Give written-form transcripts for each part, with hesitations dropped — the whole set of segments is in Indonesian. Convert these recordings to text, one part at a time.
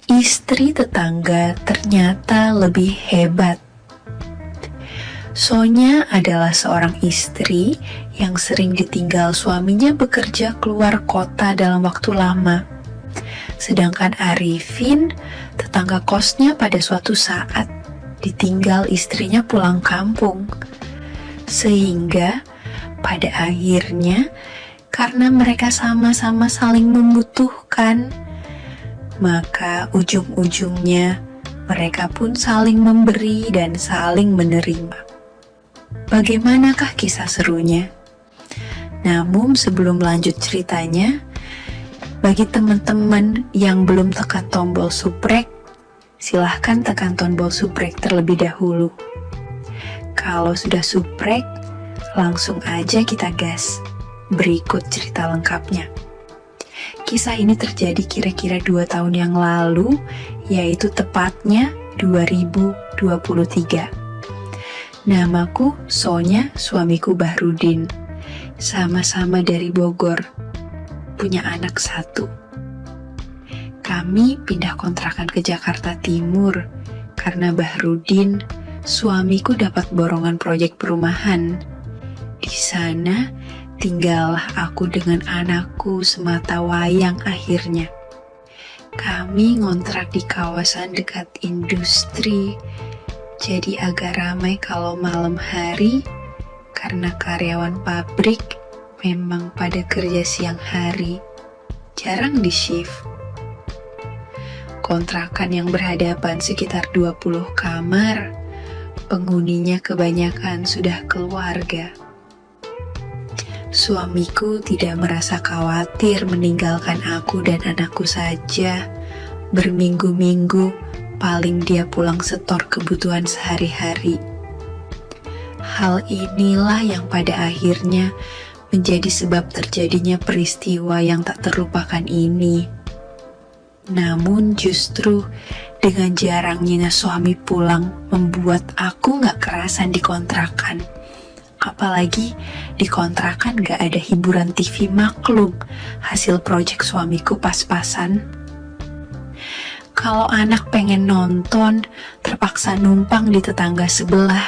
Istri tetangga ternyata lebih hebat. Sonya adalah seorang istri yang sering ditinggal suaminya bekerja keluar kota dalam waktu lama. Sedangkan Arifin, tetangga kosnya, pada suatu saat ditinggal istrinya pulang kampung. Sehingga pada akhirnya, karena mereka sama-sama saling membutuhkan, maka ujung-ujungnya mereka pun saling memberi dan saling menerima. Bagaimanakah kisah serunya? Namun sebelum lanjut ceritanya, bagi teman-teman yang belum tekan tombol subrek, silahkan tekan tombol subrek terlebih dahulu. Kalau sudah subrek, langsung aja kita gas. Berikut cerita lengkapnya. Kisah ini terjadi kira-kira 2 tahun yang lalu, yaitu tepatnya 2023. Namaku Sonya, suamiku Bahrudin. Sama-sama dari Bogor. Punya anak 1. Kami pindah kontrakan ke Jakarta Timur karena Bahrudin, suamiku, dapat borongan proyek perumahan. Di sana tinggallah aku dengan anakku semata wayang akhirnya. Kami ngontrak di kawasan dekat industri, jadi agak ramai kalau malam hari karena karyawan pabrik memang pada kerja siang hari, jarang di shift. Kontrakan yang berhadapan sekitar 20 kamar, penghuninya kebanyakan sudah keluarga. Suamiku tidak merasa khawatir meninggalkan aku dan anakku saja. Berminggu-minggu paling dia pulang setor kebutuhan sehari-hari. Hal inilah yang pada akhirnya menjadi sebab terjadinya peristiwa yang tak terlupakan ini. Namun justru dengan jarangnya suami pulang membuat aku gak kerasan di kontrakan. Apalagi di kontrakan gak ada hiburan TV maklum, hasil proyek suamiku pas-pasan. Kalau anak pengen nonton, terpaksa numpang di tetangga sebelah.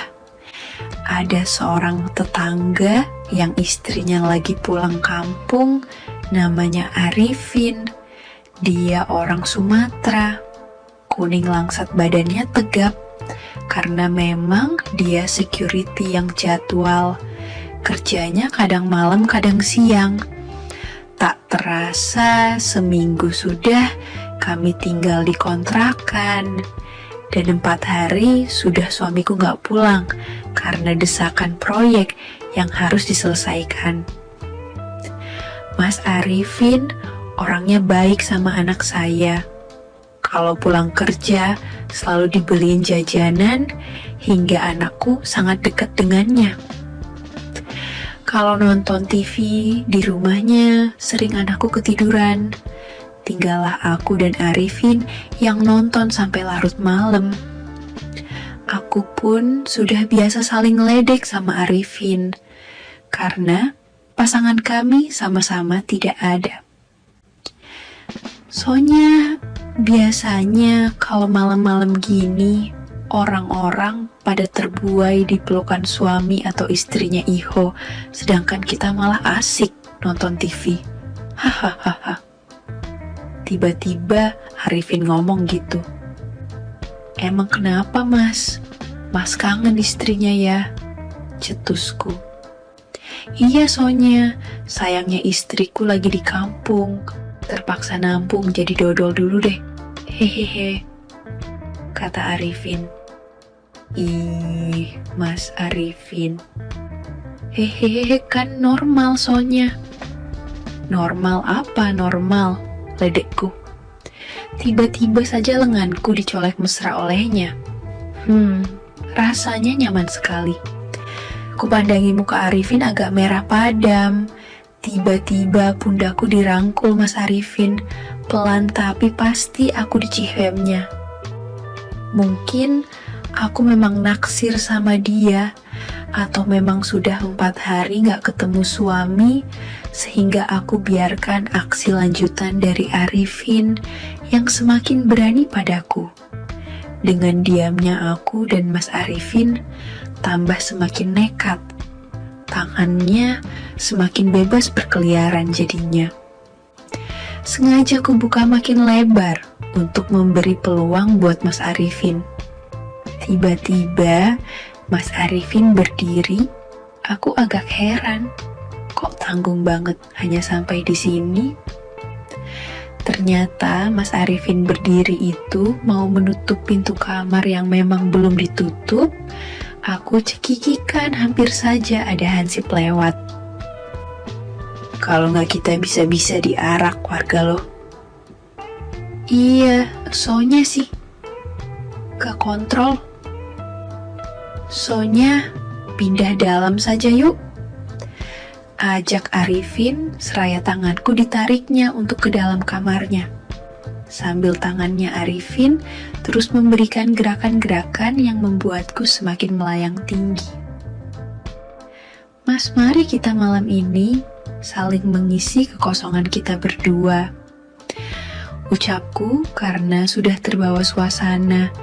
Ada seorang tetangga yang istrinya lagi pulang kampung, namanya Arifin. Dia orang Sumatera, kuning langsat, badannya tegap. Karena memang dia security yang jadwal, kerjanya kadang malam kadang siang. Tak terasa seminggu sudah kami tinggal di kontrakan, dan 4 hari sudah suamiku gak pulang karena desakan proyek yang harus diselesaikan. Mas Arifin orangnya baik sama anak saya. Kalau pulang kerja selalu dibeliin jajanan, hingga anakku sangat dekat dengannya. Kalau nonton TV di rumahnya, sering anakku ketiduran. Tinggallah aku dan Arifin yang nonton sampai larut malam. Aku pun sudah biasa saling ledek sama Arifin, karena pasangan kami sama-sama tidak ada. Soalnya biasanya kalau malam-malam gini, orang-orang pada terbuai di pelukan suami atau istrinya Iho, sedangkan kita malah asik nonton TV. Hahaha. Tiba-tiba Arifin ngomong gitu. Emang kenapa mas? Mas kangen istrinya ya? Cetusku. Iya Sonya, sayangnya istriku lagi di kampung. Terpaksa nampung jadi dodol dulu deh. Hehehe, kata Arifin. Ih, Mas Arifin. Hehehe, kan normal Sonya. Normal apa normal? Ledekku. Tiba-tiba saja lenganku dicolek mesra olehnya. Rasanya nyaman sekali. Kupandangi muka Arifin agak merah padam. Tiba-tiba pundakku dirangkul Mas Arifin, pelan tapi pasti aku dicihemnya. Mungkin aku memang naksir sama dia, atau memang sudah 4 hari gak ketemu suami, sehingga aku biarkan aksi lanjutan dari Arifin yang semakin berani padaku. Dengan diamnya aku dan Mas Arifin tambah semakin nekat. Tangannya semakin bebas berkeliaran jadinya. Sengaja aku buka makin lebar untuk memberi peluang buat Mas Arifin. Tiba-tiba Mas Arifin berdiri, aku agak heran. Kok tanggung banget hanya sampai di sini? Ternyata Mas Arifin berdiri itu mau menutup pintu kamar yang memang belum ditutup. Aku cekikikan hampir saja ada hansip lewat. Kalau nggak kita bisa-bisa diarak warga loh. Iya, soalnya sih gak kontrol. Soalnya pindah dalam saja yuk. Ajak Arifin seraya tanganku ditariknya untuk ke dalam kamarnya. Sambil tangannya Arifin terus memberikan gerakan-gerakan yang membuatku semakin melayang tinggi. Mas, mari kita malam ini saling mengisi kekosongan kita berdua. Ucapku karena sudah terbawa suasana.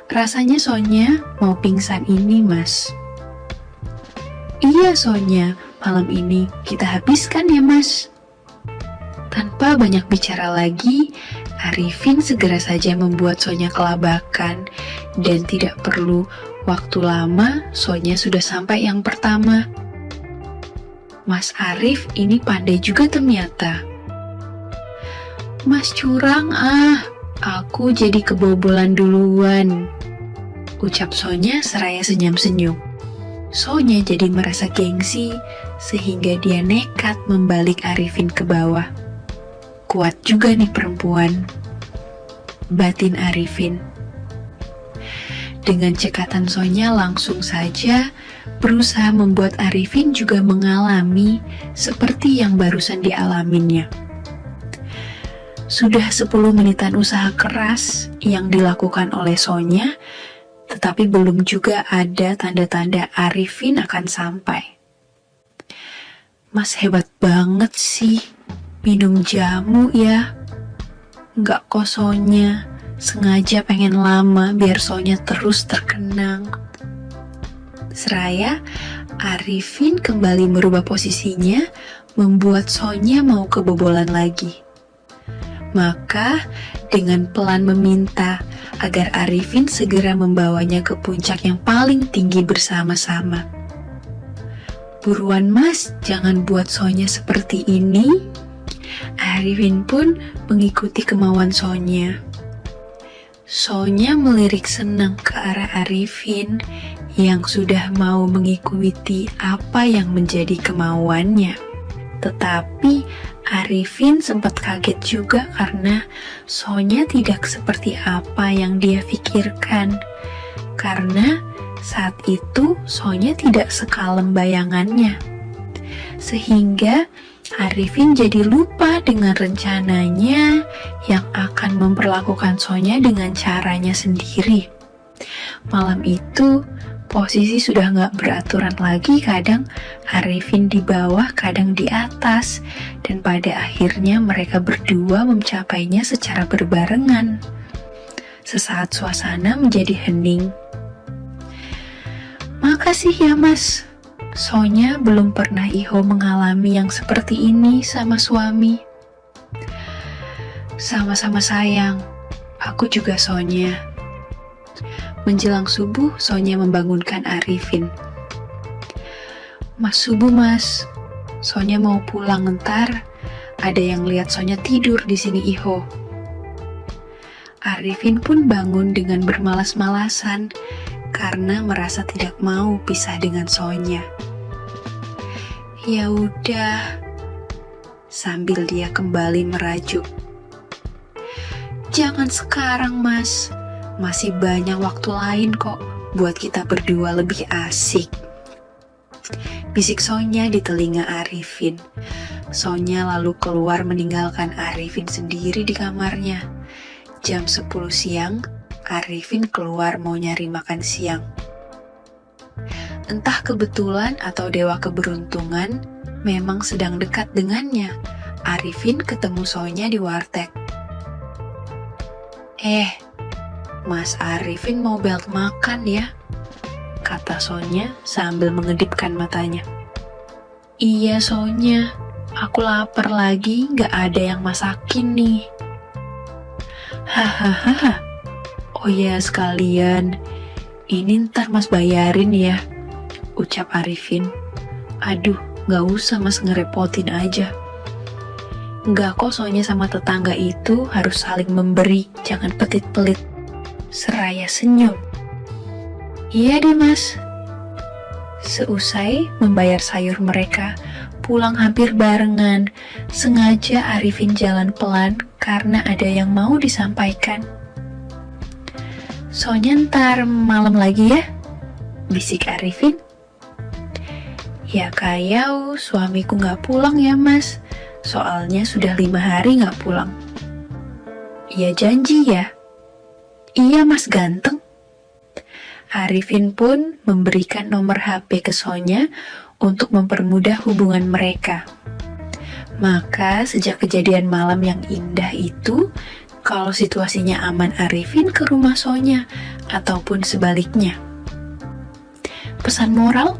Rasanya Sonya mau pingsan ini, Mas. Iya Sonya, malam ini kita habiskan ya Mas. Tanpa banyak bicara lagi, Arifin segera saja membuat Sonya kelabakan dan tidak perlu waktu lama, Sonya sudah sampai yang pertama. Mas Arif ini pandai juga ternyata. Mas curang aku jadi kebobolan duluan. Ucap Sonya seraya senyum-senyum. Sonya jadi merasa gengsi sehingga dia nekat membalik Arifin ke bawah. Kuat juga nih perempuan, batin Arifin. Dengan cekatan Sonya langsung saja berusaha membuat Arifin juga mengalami seperti yang barusan dialaminya. Sudah 10 menitan usaha keras yang dilakukan oleh Sonya, tetapi belum juga ada tanda-tanda Arifin akan sampai. Mas hebat banget sih, minum jamu ya. Nggak kok Sonya, sengaja pengen lama biar Sonya terus terkenang. Seraya, Arifin kembali merubah posisinya, membuat Sonya mau kebobolan lagi. Maka, dengan pelan meminta agar Arifin segera membawanya ke puncak yang paling tinggi bersama-sama. Buruan Mas, jangan buat Sonya seperti ini. Arifin pun mengikuti kemauan Sonya. Sonya melirik senang ke arah Arifin yang sudah mau mengikuti apa yang menjadi kemauannya. Tetapi Arifin sempat kaget juga karena Sonya tidak seperti apa yang dia pikirkan. Karena saat itu Sonya tidak sekalem bayangannya. Sehingga Arifin jadi lupa dengan rencananya yang akan memperlakukan Sonya dengan caranya sendiri. Malam itu posisi sudah nggak beraturan lagi, kadang Arifin di bawah, kadang di atas, dan pada akhirnya mereka berdua mencapainya secara berbarengan. Sesaat suasana menjadi hening. Makasih ya Mas, Sonya belum pernah Iho mengalami yang seperti ini sama suami. Sama-sama sayang, aku juga Sonya. Menjelang subuh, Sonya membangunkan Arifin. Mas subuh Mas, Sonya mau pulang ntar. Ada yang lihat Sonya tidur di sini Iho. Arifin pun bangun dengan bermalas-malasan karena merasa tidak mau pisah dengan Sonya. Ya udah, sambil dia kembali merajuk. Jangan sekarang Mas. Masih banyak waktu lain kok buat kita berdua lebih asik. Bisik Sonya di telinga Arifin. Sonya lalu keluar meninggalkan Arifin sendiri di kamarnya. Jam 10 siang, Arifin keluar mau nyari makan siang. Entah kebetulan atau dewa keberuntungan, memang sedang dekat dengannya. Arifin ketemu Sonya di warteg. Mas Arifin mau belt makan ya? Kata Sonya sambil mengedipkan matanya. Iya Sonya, aku lapar lagi, gak ada yang masakin nih. Hahaha, oh ya sekalian, ini ntar mas bayarin ya, ucap Arifin. Aduh, gak usah mas, ngerepotin aja. Enggak kok, Sonya sama tetangga itu harus saling memberi, jangan pelit-pelit. Seraya senyum. Iya deh mas. Seusai membayar sayur mereka, pulang hampir barengan. Sengaja Arifin jalan pelan karena ada yang mau disampaikan. Sonya ntar malam lagi ya, bisik Arifin. Ya kayau, suamiku gak pulang ya mas, soalnya sudah 5 hari gak pulang. Iya janji ya? Iya mas ganteng. Arifin pun memberikan nomor HP ke Sonya untuk mempermudah hubungan mereka. Maka sejak kejadian malam yang indah itu, kalau situasinya aman Arifin ke rumah Sonya, ataupun sebaliknya. Pesan moral?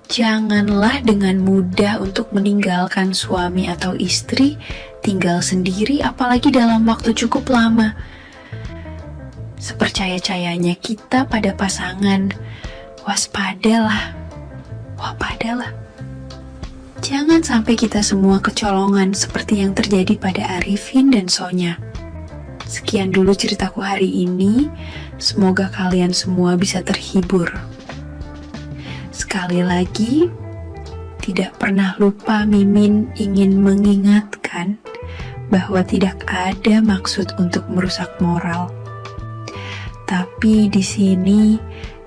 Janganlah dengan mudah untuk meninggalkan suami atau istri tinggal sendiri, apalagi dalam waktu cukup lama. Sepercaya-cayanya kita pada pasangan, waspadalah. Jangan sampai kita semua kecolongan seperti yang terjadi pada Arifin dan Sonya. Sekian dulu ceritaku hari ini, semoga kalian semua bisa terhibur. Sekali lagi, tidak pernah lupa Mimin ingin mengingatkan bahwa tidak ada maksud untuk merusak moral. Tapi di sini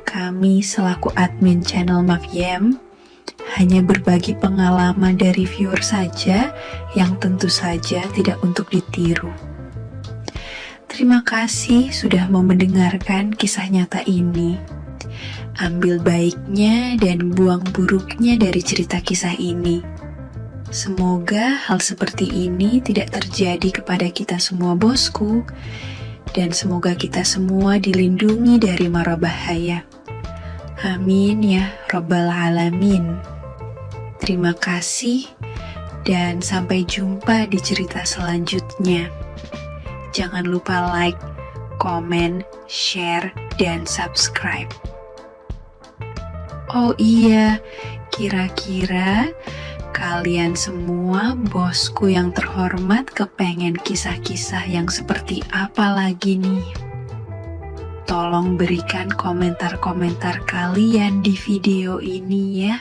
kami selaku admin channel Mafiem hanya berbagi pengalaman dari viewer saja yang tentu saja tidak untuk ditiru. Terima kasih sudah mau mendengarkan kisah nyata ini. Ambil baiknya dan buang buruknya dari cerita kisah ini. Semoga hal seperti ini tidak terjadi kepada kita semua bosku. Dan semoga kita semua dilindungi dari mara bahaya. Amin ya Rabbal Alamin. Terima kasih dan sampai jumpa di cerita selanjutnya. Jangan lupa like, komen, share, dan subscribe. Oh iya, kira-kira kalian semua bosku yang terhormat kepengen kisah-kisah yang seperti apa lagi nih? Tolong berikan komentar-komentar kalian di video ini ya.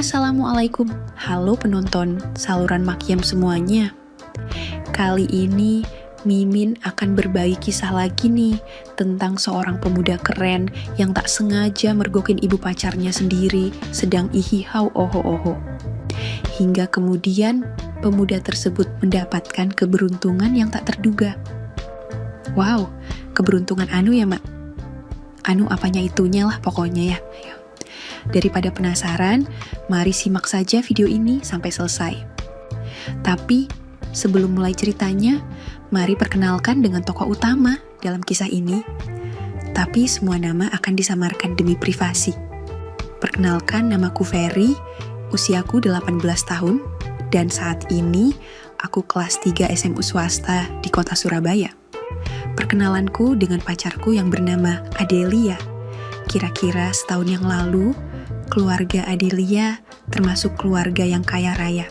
Assalamualaikum, halo penonton saluran Makiem semuanya. Kali ini Mimin akan berbagi kisah lagi nih tentang seorang pemuda keren yang tak sengaja mergokin ibu pacarnya sendiri sedang ihihau oho-oho. Hingga kemudian pemuda tersebut mendapatkan keberuntungan yang tak terduga. Wow, keberuntungan anu ya mak? Anu apanya itunya lah pokoknya ya. Daripada penasaran, mari simak saja video ini sampai selesai. Tapi, sebelum mulai ceritanya, mari perkenalkan dengan tokoh utama dalam kisah ini. Tapi semua nama akan disamarkan demi privasi. Perkenalkan, namaku Ferry, usiaku 18 tahun, dan saat ini aku kelas 3 SMU swasta di kota Surabaya. Perkenalanku dengan pacarku yang bernama Adelia. Kira-kira setahun yang lalu, keluarga Adelia termasuk keluarga yang kaya raya.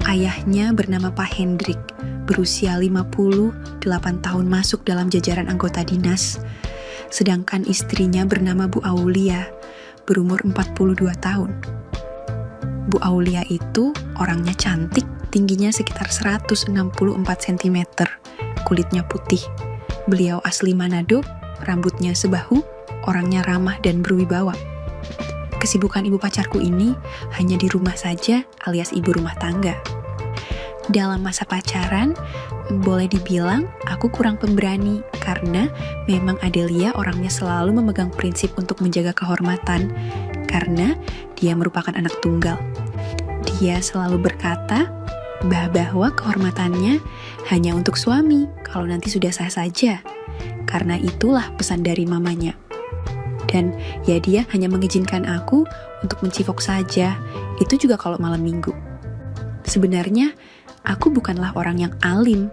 Ayahnya bernama Pak Hendrik, berusia 58 tahun masuk dalam jajaran anggota dinas. Sedangkan istrinya bernama Bu Aulia, berumur 42 tahun. Bu Aulia itu orangnya cantik, tingginya sekitar 164 cm, kulitnya putih. Beliau asli Manado, rambutnya sebahu, orangnya ramah dan berwibawa. Kesibukan ibu pacarku ini hanya di rumah saja alias ibu rumah tangga. Dalam masa pacaran, boleh dibilang aku kurang pemberani karena memang Adelia orangnya selalu memegang prinsip untuk menjaga kehormatan karena dia merupakan anak tunggal. Dia selalu berkata bahwa kehormatannya hanya untuk suami kalau nanti sudah sah saja. Karena itulah pesan dari mamanya. Dan ya dia hanya mengizinkan aku untuk mencifok saja, itu juga kalau malam minggu. Sebenarnya, aku bukanlah orang yang alim,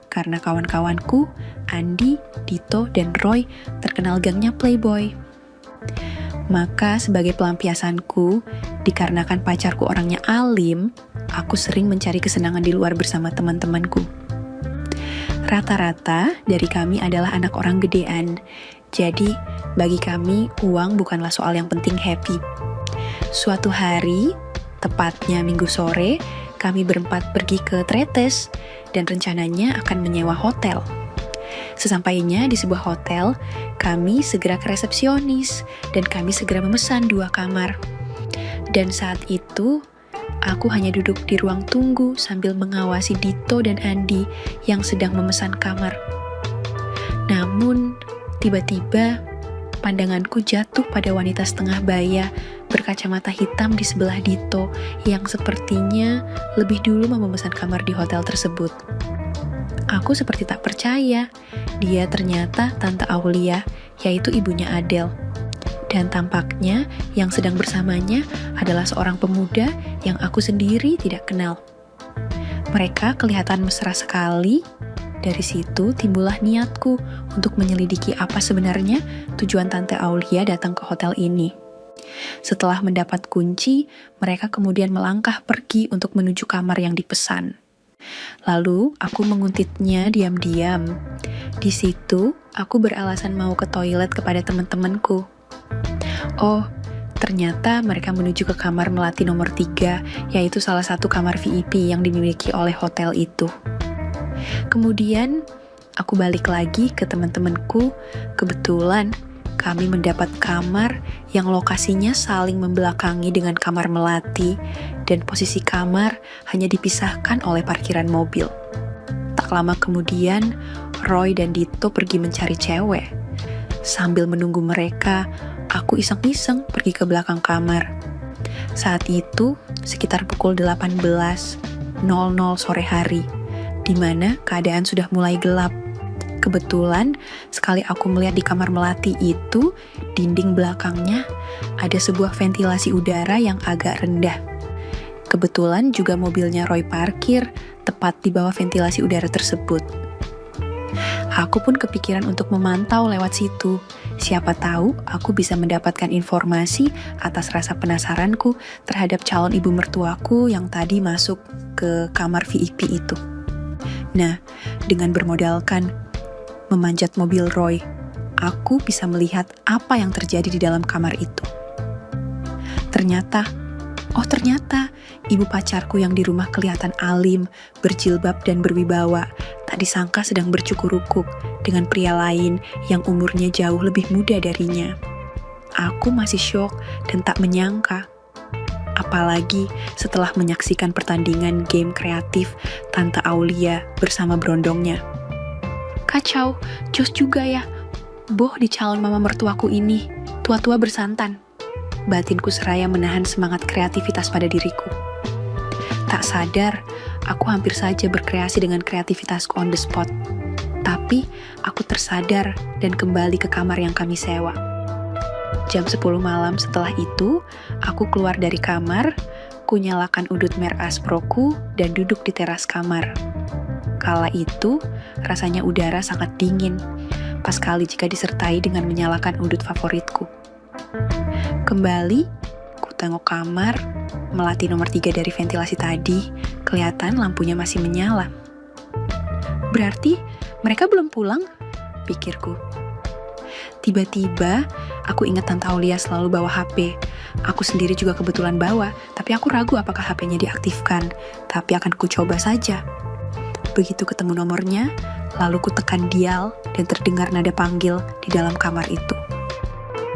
karena kawan-kawanku, Andi, Dito, dan Roy terkenal gangnya playboy. Maka sebagai pelampiasanku, dikarenakan pacarku orangnya alim, aku sering mencari kesenangan di luar bersama teman-temanku. Rata-rata dari kami adalah anak orang gedean, jadi bagi kami uang bukanlah soal yang penting happy. Suatu hari, tepatnya minggu sore, kami berempat pergi ke Tretes dan rencananya akan menyewa hotel. Sesampainya di sebuah hotel, kami segera ke resepsionis dan kami segera memesan 2 kamar. Dan saat itu, aku hanya duduk di ruang tunggu sambil mengawasi Dito dan Andi yang sedang memesan kamar. Namun, tiba-tiba pandanganku jatuh pada wanita setengah baya berkacamata hitam di sebelah Dito yang sepertinya lebih dulu memesan kamar di hotel tersebut. Aku seperti tak percaya, dia ternyata Tante Aulia, yaitu ibunya Adele. Dan tampaknya yang sedang bersamanya adalah seorang pemuda yang aku sendiri tidak kenal. Mereka kelihatan mesra sekali. Dari situ timbullah niatku untuk menyelidiki apa sebenarnya tujuan Tante Aulia datang ke hotel ini. Setelah mendapat kunci, mereka kemudian melangkah pergi untuk menuju kamar yang dipesan. Lalu aku menguntitnya diam-diam. Di situ aku beralasan mau ke toilet kepada teman-temanku. Oh, ternyata mereka menuju ke kamar melati nomor 3, yaitu salah satu kamar VIP yang dimiliki oleh hotel itu. Kemudian, aku balik lagi ke teman-temanku. Kebetulan, kami mendapat kamar yang lokasinya saling membelakangi dengan kamar melati, dan posisi kamar hanya dipisahkan oleh parkiran mobil. Tak lama kemudian, Roy dan Dito pergi mencari cewek. Sambil menunggu mereka, aku iseng-iseng pergi ke belakang kamar. Saat itu, sekitar pukul 18.00 sore hari, di mana keadaan sudah mulai gelap. Kebetulan, sekali aku melihat di kamar melati itu, dinding belakangnya ada sebuah ventilasi udara yang agak rendah. Kebetulan juga mobilnya Roy parkir tepat di bawah ventilasi udara tersebut. Aku pun kepikiran untuk memantau lewat situ. Siapa tahu aku bisa mendapatkan informasi atas rasa penasaranku terhadap calon ibu mertuaku yang tadi masuk ke kamar VIP itu. Nah, dengan bermodalkan memanjat mobil Roy, aku bisa melihat apa yang terjadi di dalam kamar itu. Ternyata ibu pacarku yang di rumah kelihatan alim, berjilbab dan berwibawa, tak disangka sedang bercukur-ukuk dengan pria lain yang umurnya jauh lebih muda darinya. Aku masih syok dan tak menyangka. Apalagi setelah menyaksikan pertandingan game kreatif Tante Aulia bersama berondongnya. Kacau, jos juga ya. Boh di calon mama mertuaku ini, tua-tua bersantan. Batinku seraya menahan semangat kreativitas pada diriku. Tak sadar, aku hampir saja berkreasi dengan kreativitasku on the spot. Tapi, aku tersadar dan kembali ke kamar yang kami sewa. Jam 10 malam setelah itu, aku keluar dari kamar, kunyalakan udut merek Asproku, dan duduk di teras kamar. Kala itu, rasanya udara sangat dingin, pas kali jika disertai dengan menyalakan udut favoritku. Kembali, ku tengok kamar, melati nomor 3 dari ventilasi tadi, kelihatan lampunya masih menyala. Berarti, mereka belum pulang? Pikirku. Tiba-tiba, aku ingat Tante Aulia selalu bawa HP. Aku sendiri juga kebetulan bawa, tapi aku ragu apakah HP-nya diaktifkan, tapi akan ku coba saja. Begitu ketemu nomornya, lalu ku tekan dial dan terdengar nada panggil di dalam kamar itu.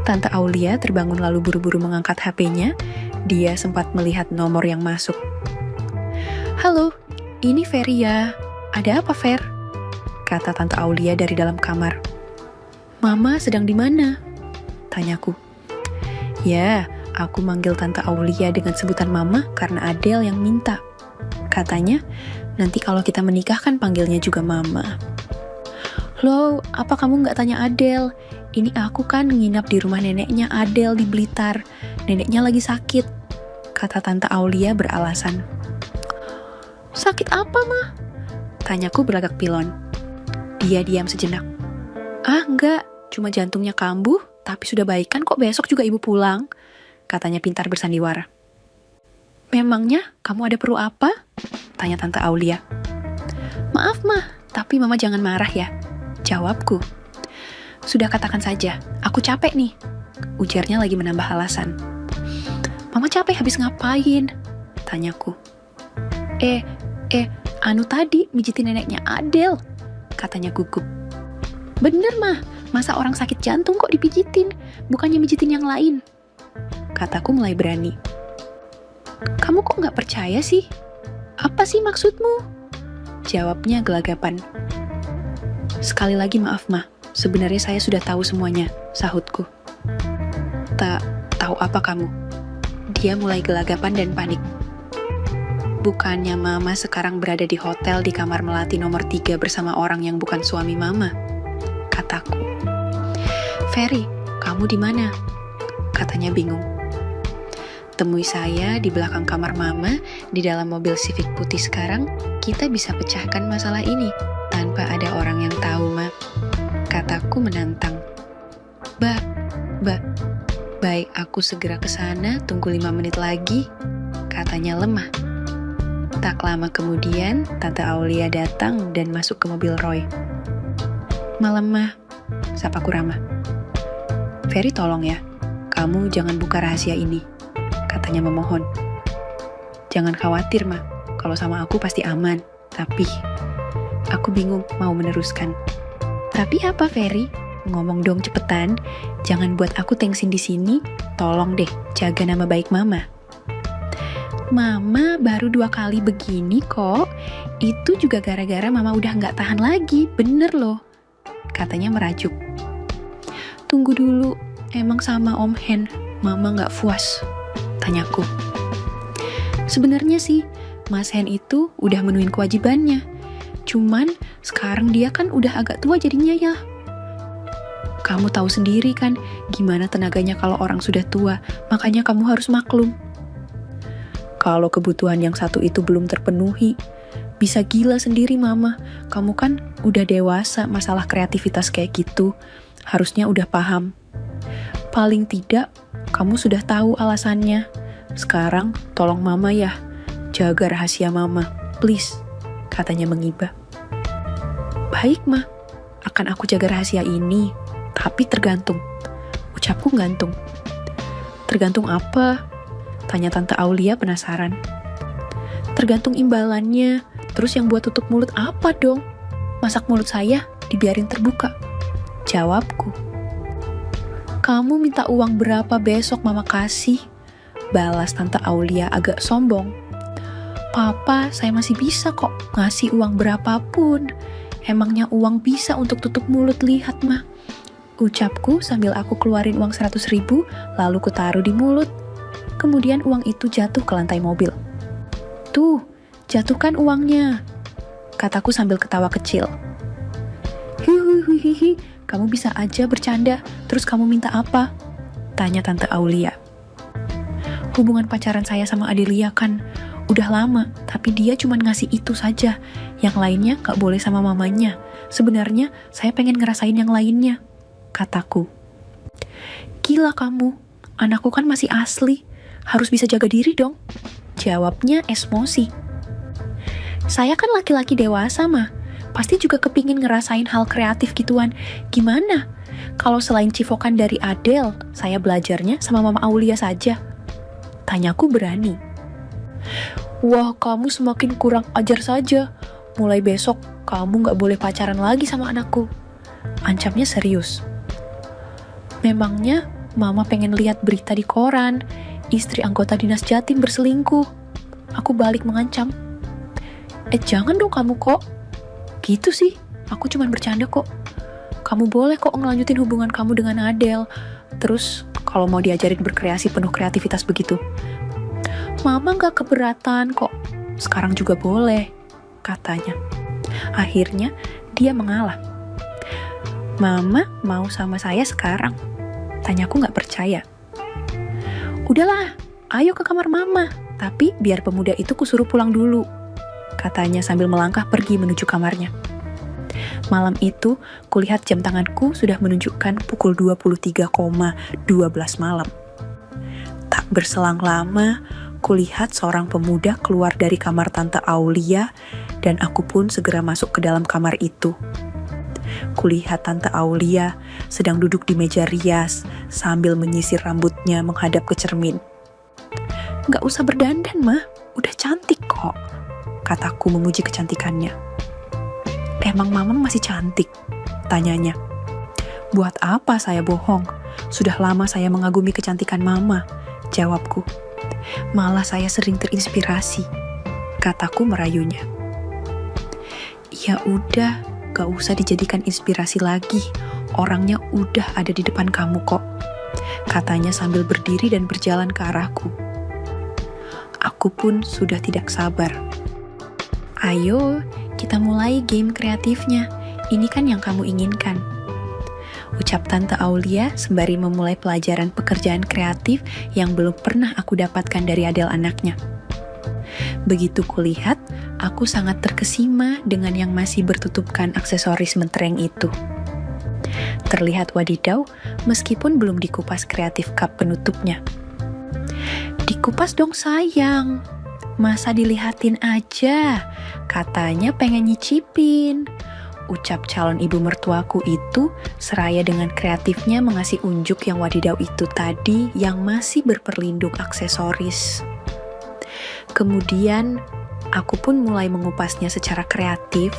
Tante Aulia terbangun lalu buru-buru mengangkat HP-nya. Dia sempat melihat nomor yang masuk. Halo, Ini Ferry ya. Ada apa, Fer? Kata Tante Aulia dari dalam kamar. Mama sedang di mana? Tanyaku. Ya, aku manggil Tante Aulia dengan sebutan Mama karena Adele yang minta. Katanya, nanti kalau kita menikah kan panggilnya juga Mama. Loh, apa kamu nggak tanya Adele? Ini aku kan nginap di rumah neneknya Adele di Blitar. Neneknya lagi sakit, kata Tante Aulia beralasan. Sakit apa, Ma? Tanyaku berlagak pilon. Dia diam sejenak. Ah, enggak, cuma jantungnya kambuh, tapi sudah baik kan kok besok juga ibu pulang, katanya pintar bersandiwara. Memangnya kamu ada perlu apa? Tanya Tante Aulia. Maaf, Ma, tapi Mama jangan marah ya, jawabku. Sudah katakan saja, aku capek nih, ujarnya lagi menambah alasan. Mama capek habis ngapain? Tanyaku. Anu tadi mijitin neneknya Adele, katanya gugup. Bener Mah, masa orang sakit jantung kok dipijitin, bukannya mijitin yang lain, kataku mulai berani. Kamu kok gak percaya sih? Apa sih maksudmu? Jawabnya gelagapan. Sekali lagi maaf Mah, sebenarnya saya sudah tahu semuanya, sahutku. Tak tahu apa kamu? Dia mulai gelagapan dan panik. Bukannya Mama sekarang berada di hotel di kamar melati nomor 3 bersama orang yang bukan suami Mama, kataku. Ferry, kamu di mana? Katanya bingung. Temui saya di belakang kamar Mama, di dalam mobil Civic putih sekarang, kita bisa pecahkan masalah ini tanpa ada orang yang tahu, Ma. Kataku menantang. Baik aku segera ke sana, tunggu 5 menit lagi, katanya lemah. Tak lama kemudian, Tante Aulia datang dan masuk ke mobil Roy. Malam, Ma, sapaku ramah. Ferry tolong ya, kamu jangan buka rahasia ini, katanya memohon. Jangan khawatir, Ma, kalau sama aku pasti aman, tapi aku bingung mau meneruskan. Tapi apa, Ferry? Ngomong dong cepetan, jangan buat aku tengsin di sini, tolong deh, jaga nama baik Mama. Mama baru 2 kali begini kok, itu juga gara-gara Mama udah gak tahan lagi, bener loh, katanya merajuk. Tunggu dulu, emang sama Om Hen, Mama gak puas, tanyaku. Sebenarnya sih, Mas Hen itu udah menuhin kewajibannya, cuman sekarang dia kan udah agak tua jadinya ya. Kamu tahu sendiri kan, gimana tenaganya kalau orang sudah tua, makanya kamu harus maklum. Kalau kebutuhan yang satu itu belum terpenuhi, bisa gila sendiri Mama. Kamu kan udah dewasa, masalah kreativitas kayak gitu. Harusnya udah paham. Paling tidak, kamu sudah tahu alasannya. Sekarang, tolong Mama ya. Jaga rahasia Mama, please, katanya mengibah. Baik Ma, akan aku jaga rahasia ini. Tapi tergantung. Ucapku gantung. Tergantung apa? Tanya Tante Aulia penasaran. Tergantung imbalannya. Terus yang buat tutup mulut apa dong? Masak mulut saya dibiarin terbuka, jawabku. Kamu minta uang berapa besok Mama kasih? Balas Tante Aulia agak sombong. Papa, saya masih bisa kok ngasih uang berapapun. Emangnya uang bisa untuk tutup mulut, lihat Ma. Ucapku sambil aku keluarin uang 100.000 lalu kutaruh di mulut. Kemudian uang itu jatuh ke lantai mobil. Tuh, jatuhkan uangnya, kataku sambil ketawa kecil. Hihihihi, kamu bisa aja bercanda, terus kamu minta apa? Tanya Tante Aulia. Hubungan pacaran saya sama Adelia kan udah lama, tapi dia cuma ngasih itu saja. Yang lainnya gak boleh sama mamanya. Sebenarnya saya pengen ngerasain yang lainnya, kataku. Gila kamu, anakku kan masih asli. Harus bisa jaga diri dong, jawabnya emosi. Saya kan laki-laki dewasa mah, pasti juga kepingin ngerasain hal kreatif gituan. Gimana? Kalau selain cipokan dari Adele, saya belajarnya sama Mama Aulia saja, tanyaku berani. Wah, kamu semakin kurang ajar saja. Mulai besok, kamu gak boleh pacaran lagi sama anakku, ancamnya serius. Memangnya Mama pengen lihat berita di koran, istri anggota dinas Jatim berselingkuh. Aku balik mengancam. Jangan dong kamu kok. Gitu sih, aku cuman bercanda kok. Kamu boleh kok ngelanjutin hubungan kamu dengan Adele. Terus kalau mau diajarin berkreasi penuh kreativitas begitu. Mama gak keberatan kok. Sekarang juga boleh, katanya. Akhirnya dia mengalah. Mama mau sama saya sekarang. Tanyaku gak percaya. Udahlah, ayo ke kamar mama. Tapi biar pemuda itu kusuruh pulang dulu, katanya sambil melangkah pergi menuju kamarnya. Malam itu, kulihat jam tanganku sudah menunjukkan pukul 23,12 malam. Tak berselang lama, kulihat seorang pemuda keluar dari kamar Tante Aulia dan aku pun segera masuk ke dalam kamar itu. Kulihat Tante Aulia sedang duduk di meja rias sambil menyisir rambutnya menghadap ke cermin. Gak usah berdandan, mah. Udah cantik kok, kataku memuji kecantikannya. Emang mama masih cantik? Tanyanya. Buat apa saya bohong? Sudah lama saya mengagumi kecantikan mama, jawabku. Malah saya sering terinspirasi, kataku merayunya. Ya udah, gak usah dijadikan inspirasi lagi. Orangnya udah ada di depan kamu kok, katanya sambil berdiri dan berjalan ke arahku. Aku pun sudah tidak sabar. Ayo, kita mulai game kreatifnya. Ini kan yang kamu inginkan, ucap Tante Aulia sembari memulai pelajaran pekerjaan kreatif yang belum pernah aku dapatkan dari Adele anaknya. Begitu kulihat, aku sangat terkesima dengan yang masih bertutupkan aksesoris mentereng itu. Terlihat wadidaw, meskipun belum dikupas kreatif cup penutupnya. Dikupas dong sayang, masa dilihatin aja, katanya pengen nyicipin, ucap calon ibu mertuaku itu seraya dengan kreatifnya mengasih unjuk yang wadidaw itu tadi yang masih berperlindung aksesoris. Kemudian aku pun mulai mengupasnya secara kreatif.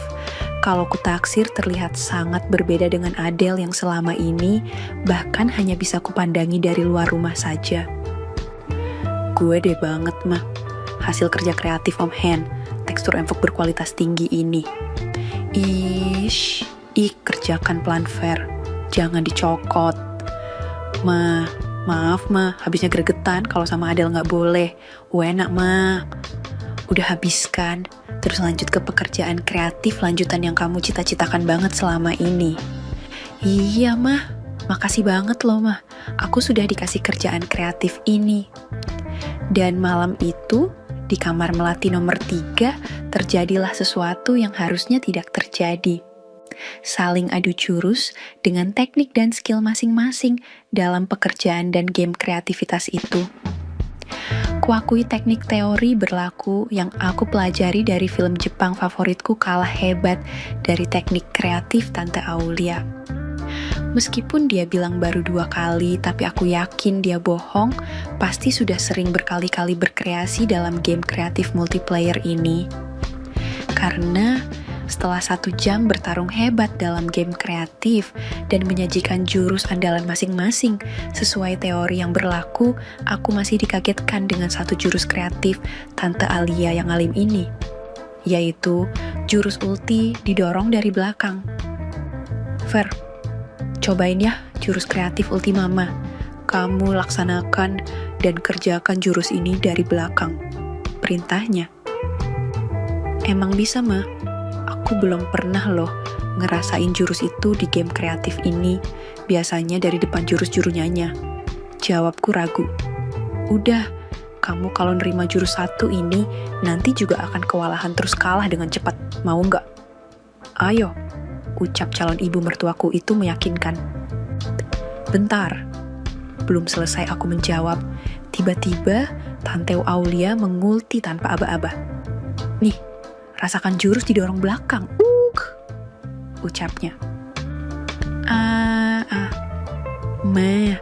Kalau kutaksir terlihat sangat berbeda dengan Adele yang selama ini bahkan hanya bisa kupandangi dari luar rumah saja. Gue deh banget mah, hasil kerja kreatif Om Hen, tekstur envok berkualitas tinggi ini. Kerjakan plan fair, jangan dicokot. Maaf mah, habisnya gregetan kalau sama Adele gak boleh. Enak mah. Udah habiskan, terus lanjut ke pekerjaan kreatif lanjutan yang kamu cita-citakan banget selama ini. Iya mah, makasih banget loh mah, aku sudah dikasih kerjaan kreatif ini. Dan malam itu, di kamar melati nomor 3, terjadilah sesuatu yang harusnya tidak terjadi. Saling adu jurus dengan teknik dan skill masing-masing dalam pekerjaan dan game kreativitas itu. Kuakui teknik teori berlaku yang aku pelajari dari film Jepang favoritku kalah hebat dari teknik kreatif Tante Aulia. Meskipun dia bilang baru 2 kali, tapi aku yakin dia bohong, pasti sudah sering berkali-kali berkreasi dalam game kreatif multiplayer ini. Karena setelah 1 jam bertarung hebat dalam game kreatif dan menyajikan jurus andalan masing-masing sesuai teori yang berlaku, aku masih dikagetkan dengan 1 jurus kreatif Tante Alia yang alim ini, yaitu jurus ulti didorong dari belakang. Fer, cobain ya jurus kreatif ulti mama. Kamu laksanakan dan kerjakan jurus ini dari belakang, perintahnya. Emang bisa mah? Aku belum pernah loh ngerasain jurus itu di game kreatif ini. Biasanya dari depan jurus jurunyanya. Jawabku ragu. Udah, kamu kalau nerima jurus 1 ini nanti juga akan kewalahan terus kalah dengan cepat. Mau nggak? Ayo, ucap calon ibu mertuaku itu meyakinkan. Bentar, belum selesai aku menjawab, tiba-tiba Tante Aulia mengulti tanpa aba-aba. Nih, rasakan jurus didorong belakang. Ucapnya. Ma.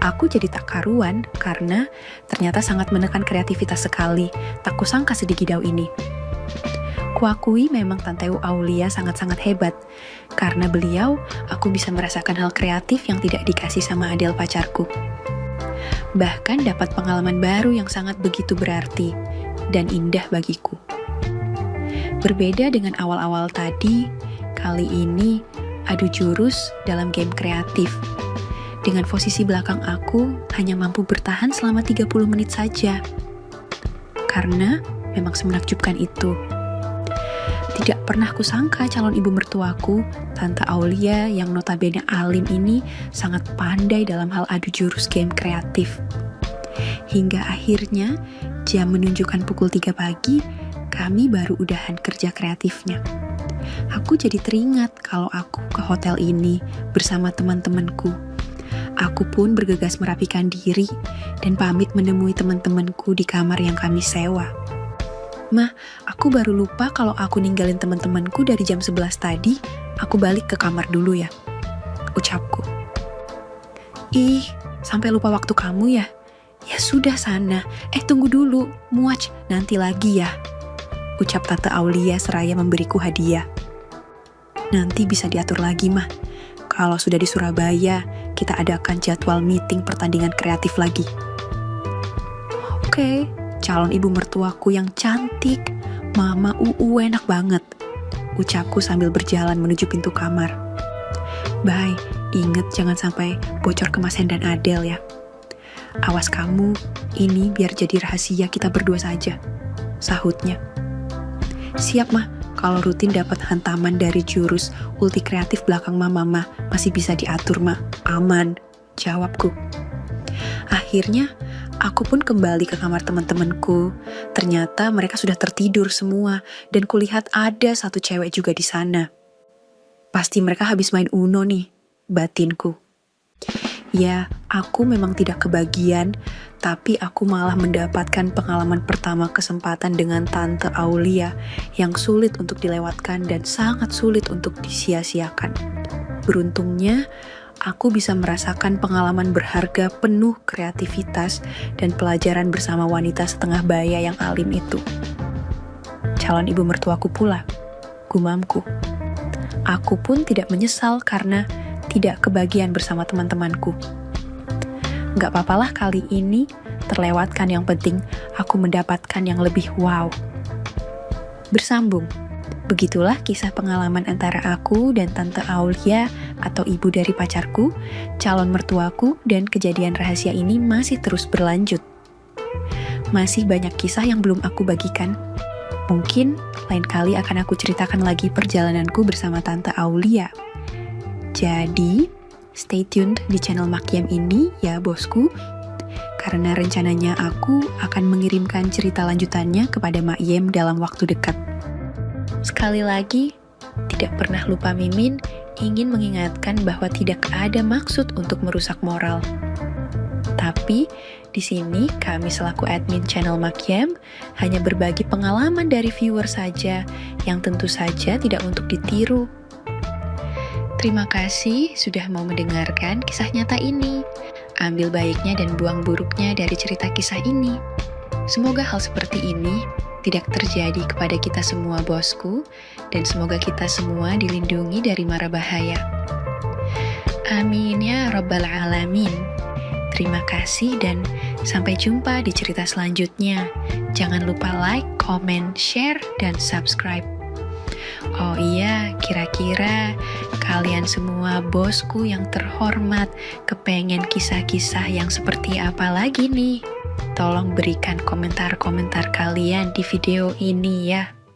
Aku jadi tak karuan karena ternyata sangat menekan kreativitas sekali. Tak kusangka sedigidau ini. Kuakui memang Tante Aulia sangat-sangat hebat. Karena beliau, aku bisa merasakan hal kreatif yang tidak dikasih sama Adele pacarku. Bahkan dapat pengalaman baru yang sangat begitu berarti dan indah bagiku. Berbeda dengan awal-awal tadi, kali ini adu jurus dalam game kreatif. Dengan posisi belakang aku hanya mampu bertahan selama 30 menit saja. Karena memang semenakjubkan itu. Tidak pernah kusangka calon ibu mertuaku, Tante Aulia yang notabene alim ini sangat pandai dalam hal adu jurus game kreatif. Hingga akhirnya jam menunjukkan pukul 3 pagi, kami baru udahan kerja kreatifnya. Aku jadi teringat kalau aku ke hotel ini bersama teman-temanku. Aku pun bergegas merapikan diri dan pamit menemui teman-temanku di kamar yang kami sewa. Mah, aku baru lupa kalau aku ninggalin teman-temanku dari jam 11 tadi, aku balik ke kamar dulu ya, ucapku. Ih, sampai lupa waktu kamu ya? Ya sudah sana, tunggu dulu, muac, nanti lagi ya, ucap Tante Aulia seraya memberiku hadiah. Nanti bisa diatur lagi mah, kalau sudah di Surabaya, kita adakan jadwal meeting pertandingan kreatif lagi. Oke, calon ibu mertuaku yang cantik, Mama enak banget, ucapku sambil berjalan menuju pintu kamar. Bye, inget jangan sampai bocor ke Mas Hen dan Adel ya. Awas kamu, ini biar jadi rahasia kita berdua saja, sahutnya. Siap mah, kalau rutin dapat hantaman dari jurus ulti kreatif belakang mama masih bisa diatur mah, aman, jawabku. Akhirnya, aku pun kembali ke kamar teman-temanku. Ternyata mereka sudah tertidur semua dan kulihat ada satu cewek juga di sana. Pasti mereka habis main Uno nih, batinku. Ya, aku memang tidak kebagian, tapi aku malah mendapatkan pengalaman pertama kesempatan dengan Tante Aulia yang sulit untuk dilewatkan dan sangat sulit untuk disia-siakan. Beruntungnya, aku bisa merasakan pengalaman berharga penuh kreativitas dan pelajaran bersama wanita setengah baya yang alim itu. Calon ibu mertuaku pula, gumamku. Aku pun tidak menyesal karena tidak kebagian bersama teman-temanku. Gak papalah kali ini terlewatkan, yang penting aku mendapatkan yang lebih wow. Bersambung, begitulah kisah pengalaman antara aku dan Tante Aulia atau ibu dari pacarku, calon mertuaku, dan kejadian rahasia ini masih terus berlanjut. Masih banyak kisah yang belum aku bagikan. Mungkin lain kali akan aku ceritakan lagi perjalananku bersama Tante Aulia. Jadi, stay tuned di channel Makyam ini ya bosku, karena rencananya aku akan mengirimkan cerita lanjutannya kepada Makyam dalam waktu dekat. Sekali lagi, tidak pernah lupa Mimin ingin mengingatkan bahwa tidak ada maksud untuk merusak moral. Tapi, di sini kami selaku admin channel Makyam hanya berbagi pengalaman dari viewer saja yang tentu saja tidak untuk ditiru. Terima kasih sudah mau mendengarkan kisah nyata ini. Ambil baiknya dan buang buruknya dari cerita kisah ini. Semoga hal seperti ini tidak terjadi kepada kita semua bosku, dan semoga kita semua dilindungi dari mara bahaya. Amin ya Rabbal Alamin. Terima kasih dan sampai jumpa di cerita selanjutnya. Jangan lupa like, comment, share, dan subscribe. Oh iya, kira-kira kalian semua bosku yang terhormat kepengen kisah-kisah yang seperti apa lagi nih? Tolong berikan komentar-komentar kalian di video ini ya.